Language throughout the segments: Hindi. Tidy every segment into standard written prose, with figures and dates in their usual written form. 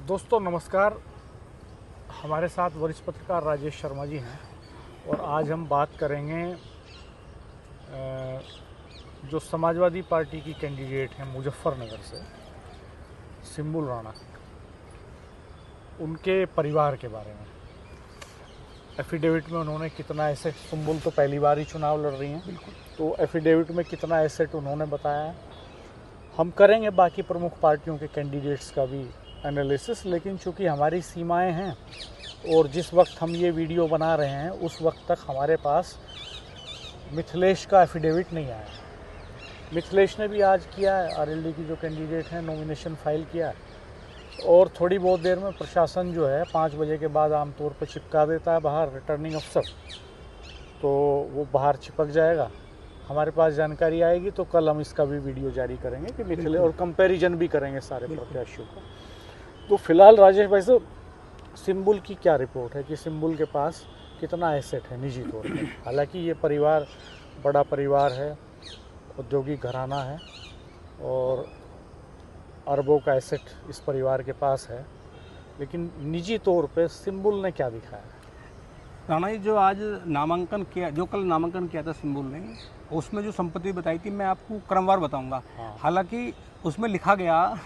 दोस्तों नमस्कार। हमारे साथ वरिष्ठ पत्रकार राजेश शर्मा जी हैं और आज हम बात करेंगे जो समाजवादी पार्टी की कैंडिडेट हैं मुजफ्फरनगर से सिंबुल राणा, उनके परिवार के बारे में। एफिडेविट में उन्होंने कितना एसेट, सिंबुल तो पहली बार ही चुनाव लड़ रही हैं, बिल्कुल, तो एफिडेविट में कितना एसेट उन्होंने बताया है। हम करेंगे बाकी प्रमुख पार्टियों के कैंडिडेट्स का भी एनालिसिस, लेकिन चूंकि हमारी सीमाएं हैं और जिस वक्त हम ये वीडियो बना रहे हैं उस वक्त तक हमारे पास मिथिलेश का एफिडेविट नहीं आया। मिथिलेश ने भी आज किया है, आरएलडी की जो कैंडिडेट हैं, नॉमिनेशन फाइल किया है और थोड़ी बहुत देर में प्रशासन जो है 5 बजे के बाद आमतौर पर चिपका देता है बाहर रिटर्निंग अफसर, तो वो बाहर चिपक जाएगा। हमारे पास जानकारी आएगी तो कल हम इसका भी वीडियो जारी करेंगे कि मिथिलेश, और कंपैरिजन भी करेंगे सारे प्रत्याशियों का। तो फिलहाल राजेश भाई साहब, सिंबुल की क्या रिपोर्ट है कि सिंबुल के पास कितना एसेट है निजी तौर पर? हालांकि ये परिवार बड़ा परिवार है, औद्योगिक घराना है और अरबों का एसेट इस परिवार के पास है, लेकिन निजी तौर पे सिंबुल ने क्या दिखाया? राणा जी, जो आज नामांकन किया, जो कल नामांकन किया था सिंबुल ने, उसमें जो संपत्ति बताई थी मैं आपको क्रमवार बताऊंगा। हाँ। हालांकि उसमें लिखा गया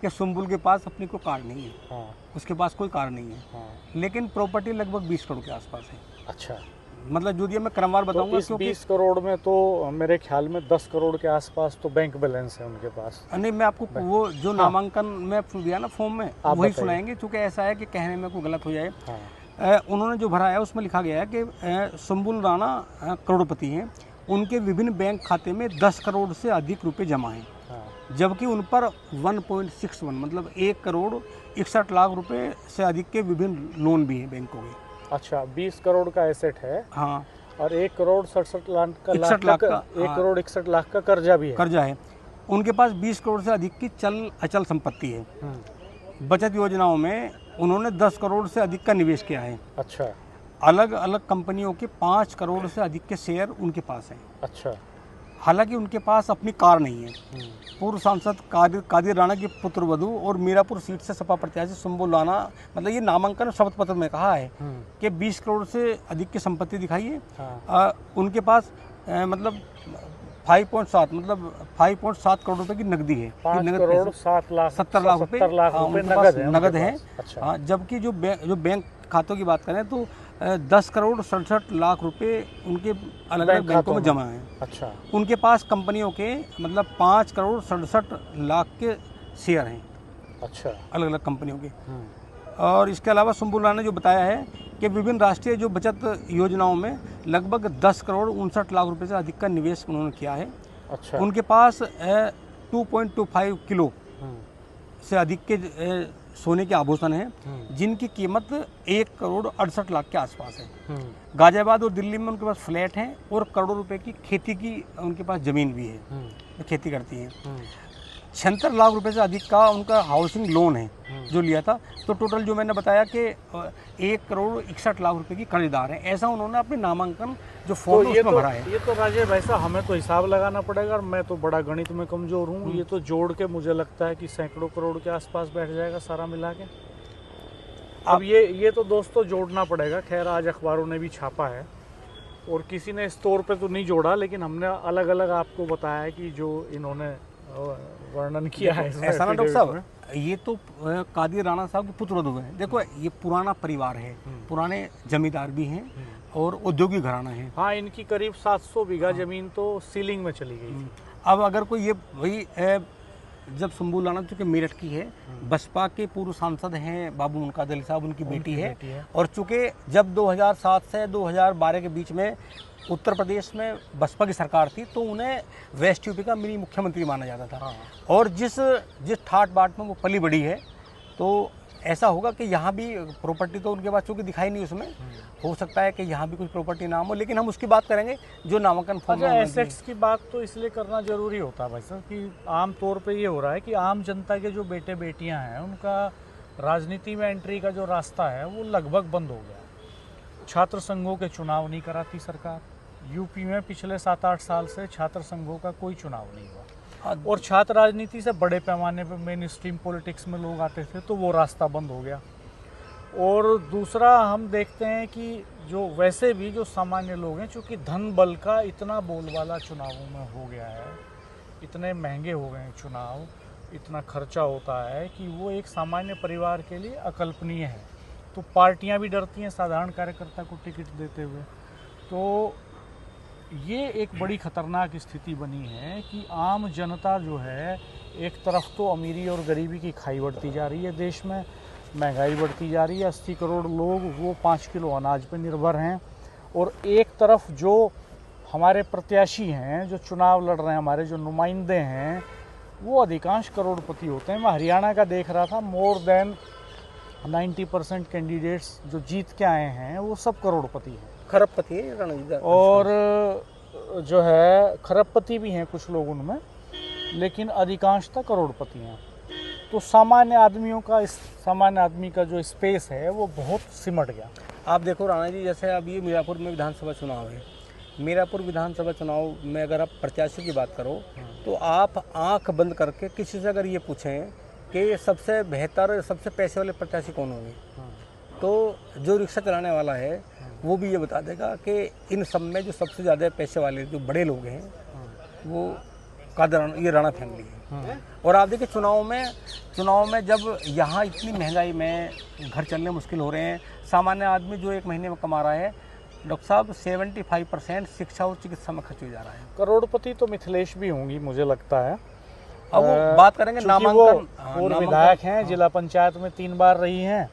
कि सिंबुल के पास अपनी कोई कार नहीं है। हाँ। उसके पास कोई कार नहीं है। हाँ। लेकिन प्रॉपर्टी लगभग 20 करोड़ के आसपास है। अच्छा, मतलब जो दिया मैं क्रमवार बताऊंगा, तो इस 20 करोड़ में तो मेरे ख्याल में 10 करोड़ के आसपास तो बैंक बैलेंस है उनके पास। नहीं, मैं आपको वो जो नामांकन में दिया ना फॉर्म में, वही सुनाएंगे, क्योंकि ऐसा है कि कहने में कोई गलत हो जाए। हाँ। उन्होंने जो भरा है उसमें लिखा गया है कि सिंबुल राणा करोड़पति हैं, उनके विभिन्न बैंक खाते में 10 करोड़ से अधिक रुपए जमा हैं। हाँ। जबकि उन पर 1.61 मतलब 1 करोड़ 61 लाख रुपए से अधिक के विभिन्न लोन भी हैं बैंकों के। अच्छा, 20 करोड़ का एसेट है। हाँ। और 1 करोड़ 67 लाख का 1 करोड़ 61 लाख का कर्जा भी है। कर्जा है। उनके पास 20 करोड़ से अधिक की चल अचल संपत्ति है। बचत योजनाओं में उन्होंने 10 करोड़ से अधिक का निवेश किया है। अच्छा। अलग अलग कंपनियों के 5 करोड़ से अधिक के शेयर उनके पास हैं। अच्छा। हालांकि उनके पास अपनी कार नहीं है। पूर्व सांसद कादिर राणा के पुत्र वधू और मीरापुर सीट से सपा प्रत्याशी सिंबुल राणा, मतलब ये नामांकन शपथ पत्र में कहा है कि 20 करोड़ से अधिक की संपत्ति दिखाई है। हाँ। उनके पास मतलब 5.7 करोड़ रुपए की नकदी है। 5 करोड़ 70 लाख रुपए नगद है। हाँ, जबकि जो बैंक खातों की बात करें तो 10 करोड़ 67 लाख रुपए उनके अलग अलग बैंकों में जमा हैं। अच्छा। उनके पास कंपनियों के मतलब 5 करोड़ 67 लाख के शेयर हैं। अच्छा। अलग अलग कंपनियों के। और इसके अलावा सिंबुल राणा ने जो बताया है कि विभिन्न राष्ट्रीय जो बचत योजनाओं में लगभग 10 करोड़ 59 लाख रुपए से अधिक का निवेश उन्होंने किया है। अच्छा। उनके पास 2.25 किलो से अधिक के सोने के आभूषण हैं, जिनकी कीमत 1 करोड़ 68 लाख के आसपास है। गाजियाबाद और दिल्ली में उनके पास फ्लैट हैं और करोड़ों रुपए की खेती की उनके पास जमीन भी है, खेती करती है। 76 लाख रुपए से अधिक का उनका हाउसिंग लोन है जो लिया था। तो टोटल जो मैंने बताया कि 1 करोड़ 61 लाख रुपए की कर्जदार है। ऐसा उन्होंने अपने नामांकन जो फॉर्म है उसमें भरा है। ये तो राजेश भाई साहब, हमें तो हिसाब लगाना पड़ेगा और मैं तो बड़ा गणित में कमजोर हूँ। ये तो जोड़ के मुझे लगता है कि सैकड़ों करोड़ के आसपास बैठ जाएगा सारा मिला के। अब ये तो दोस्तों जोड़ना पड़ेगा। खैर, आज अखबारों ने भी छापा है और किसी ने इस तौर पर तो नहीं जोड़ा, लेकिन हमने अलग अलग आपको बताया कि जो इन्होंने वर्णन किया है। ऐसा ना डॉक्टर साहब, ये तो कादिर राणा साहब के पुत्र वधू हैं। देखो, ये पुराना परिवार है, पुराने जमींदार भी हैं और औद्योगिक घराना है। हाँ, इनकी करीब 700 बीघा जमीन तो सीलिंग में चली गई। अब अगर कोई ये वही जब सिंबुल राणा चूँकि मेरठ की है, बसपा के पूर्व सांसद हैं बाबू मुनकादर अली साहब, उनकी बेटी है। और चूँकि जब 2007 से 2012 के बीच में उत्तर प्रदेश में बसपा की सरकार थी, तो उन्हें वेस्ट यूपी का मिनी मुख्यमंत्री माना जाता था। हाँ। और जिस ठाट बाट में वो पली बड़ी है, तो ऐसा होगा कि यहाँ भी प्रॉपर्टी तो उनके पास चूँकि दिखाई नहीं, उसमें हो सकता है कि यहाँ भी कुछ प्रॉपर्टी नाम हो, लेकिन हम उसकी बात करेंगे जो नामांकन फॉर्म। अच्छा, एसेट्स की बात तो इसलिए करना जरूरी होता है भाई साहब कि आम तौर पे ये हो रहा है कि आम जनता के जो बेटे बेटियां हैं, उनका राजनीति में एंट्री का जो रास्ता है वो लगभग बंद हो गया। छात्र संघों के चुनाव नहीं कराती सरकार। यूपी में पिछले 7-8 साल से छात्र संघों का कोई चुनाव नहीं हुआ। और छात्र राजनीति से बड़े पैमाने पर मेन स्ट्रीम पॉलिटिक्स में लोग आते थे, तो वो रास्ता बंद हो गया। और दूसरा हम देखते हैं कि जो वैसे भी जो सामान्य लोग हैं, चूँकि धन बल का इतना बोलबाला चुनावों में हो गया है, इतने महंगे हो गए हैं चुनाव, इतना खर्चा होता है कि वो एक सामान्य परिवार के लिए अकल्पनीय है। तो पार्टियां भी डरती हैं साधारण कार्यकर्ता को टिकट देते हुए। तो ये एक बड़ी खतरनाक स्थिति बनी है कि आम जनता जो है, एक तरफ तो अमीरी और गरीबी की खाई बढ़ती जा रही है देश में, महंगाई बढ़ती जा रही है, 80 करोड़ लोग वो 5 किलो अनाज पर निर्भर हैं, और एक तरफ जो हमारे प्रत्याशी हैं, जो चुनाव लड़ रहे हैं, हमारे जो नुमाइंदे हैं, वो अधिकांश करोड़पति होते हैं। मैं हरियाणा का देख रहा था, मोर देन 90% कैंडिडेट्स जो जीत के आए हैं वो सब करोड़पति हैं, खरबपति है, और जो है खरबपति भी हैं कुछ लोग उनमें, लेकिन अधिकांशतः करोड़पति हैं। तो सामान्य आदमी का जो स्पेस है वो बहुत सिमट गया। आप देखो राणा जी, जैसे अब ये मीरापुर में विधानसभा चुनाव है, मीरापुर विधानसभा चुनाव में अगर आप प्रत्याशी की बात करो तो आप आंख बंद करके किसी से अगर ये पूछें कि सबसे बेहतर, सबसे पैसे वाले प्रत्याशी कौन होंगे, तो जो रिक्शा चलाने वाला है वो भी ये बता देगा कि इन सब में जो सबसे ज़्यादा पैसे वाले जो बड़े लोग हैं वो ये राणा फैमिली है। और आप देखिए चुनाव में जब यहाँ इतनी महंगाई में घर चलने मुश्किल हो रहे हैं, सामान्य आदमी जो एक महीने में कमा रहा है, डॉक्टर साहब 75% शिक्षा और चिकित्सा में खर्च हो जा रहा है। करोड़पति तो मिथिलेश भी होंगी मुझे लगता है। अब वो बात करेंगे नामांकन, वो विधायक हैं, जिला पंचायत में 3 बार रही हैं,